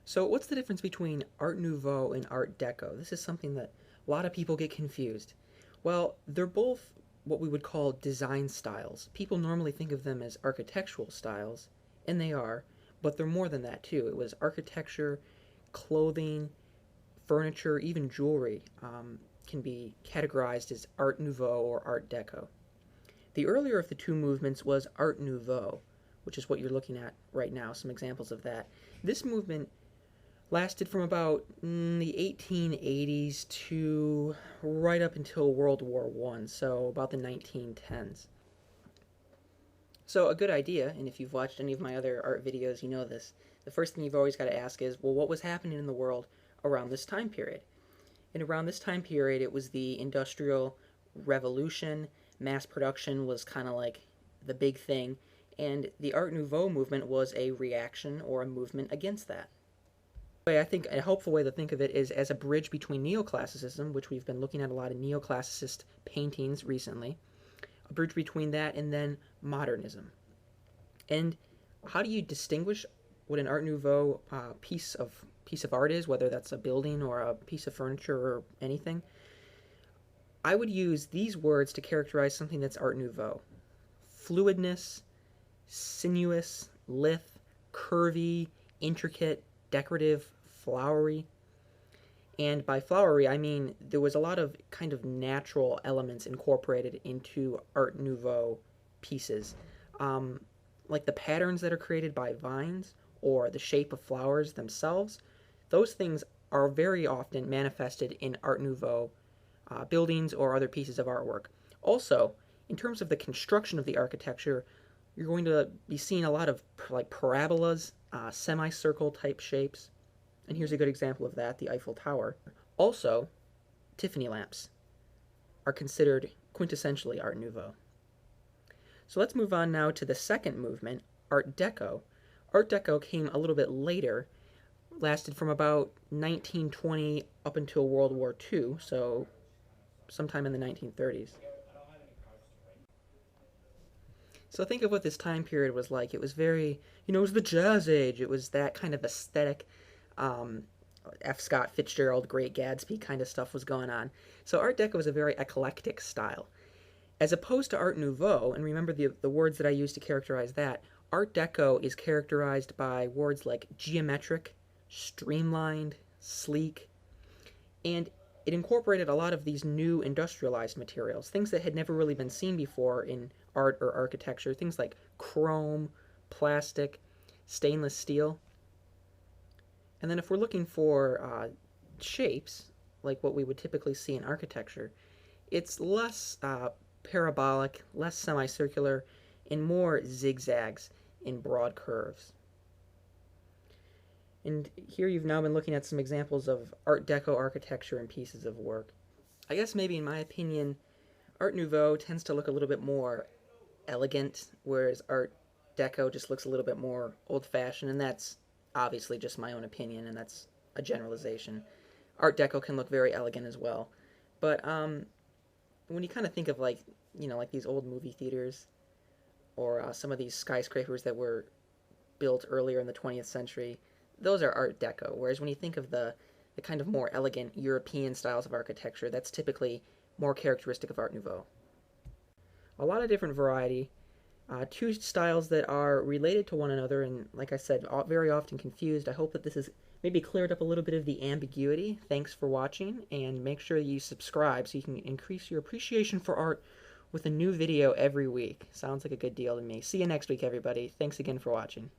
So what's the difference between Art Nouveau and Art Deco? This is something that a lot of people get confused. Well, they're both what we would call design styles. People normally think of them as architectural styles, and they are, but they're more than that too. It was architecture, clothing, furniture, even jewelry can be categorized as Art Nouveau or Art Deco. The earlier of the two movements was Art Nouveau, which is what you're looking at right now, some examples of that. This movement lasted from about the 1880s to right up until World War I, so about the 1910s. So a good idea, and if you've watched any of my other art videos, you know this, the first thing you've always got to ask is, well, what was happening in the world around this time period? And around this time period, it was the Industrial Revolution. Mass production was kind of like the big thing, and the Art Nouveau movement was a reaction or a movement against that. I think a helpful way to think of it is as a bridge between neoclassicism, which we've been looking at a lot of neoclassicist paintings recently, a bridge between that and then modernism. And how do you distinguish what an Art Nouveau piece of art is, whether that's a building or a piece of furniture or anything? I would use these words to characterize something that's Art Nouveau: fluidness, sinuous, lithe, curvy, intricate, decorative, flowery. And by flowery, I mean there was a lot of kind of natural elements incorporated into Art Nouveau pieces, like the patterns that are created by vines or the shape of flowers themselves. Those things are very often manifested in Art Nouveau buildings or other pieces of artwork. Also, in terms of the construction of the architecture, you're going to be seeing a lot of like parabolas, semicircle type shapes. And here's a good example of that, the Eiffel Tower. Also, Tiffany lamps are considered quintessentially Art Nouveau. So let's move on now to the second movement, Art Deco. Art Deco came a little bit later, lasted from about 1920 up until World War II, so sometime in the 1930s. So think of what this time period was like. It was very, it was the Jazz Age. It was that kind of aesthetic, um, F. Scott Fitzgerald, Great Gatsby kind of stuff was going on. So Art Deco is a very eclectic style. As opposed to Art Nouveau, and remember the words that I use to characterize that, Art Deco is characterized by words like geometric, streamlined, sleek, and it incorporated a lot of these new industrialized materials, things that had never really been seen before in art or architecture, things like chrome, plastic, stainless steel. And then if we're looking for shapes, like what we would typically see in architecture, it's less parabolic, less semicircular, and more zigzags in broad curves. And here you've now been looking at some examples of Art Deco architecture and pieces of work. I guess maybe in my opinion, Art Nouveau tends to look a little bit more elegant, whereas Art Deco just looks a little bit more old-fashioned, and that's obviously just my own opinion, and that's a generalization. Art Deco can look very elegant as well. But when you kind of think of like these old movie theaters or some of these skyscrapers that were built earlier in the 20th century, those are Art Deco. Whereas when you think of the kind of more elegant European styles of architecture, that's typically more characteristic of Art Nouveau. A lot of different variety, two styles that are related to one another and, like I said, very often confused. I hope that this has maybe cleared up a little bit of the ambiguity. Thanks for watching, and make sure you subscribe so you can increase your appreciation for art with a new video every week. Sounds like a good deal to me. See you next week, everybody. Thanks again for watching.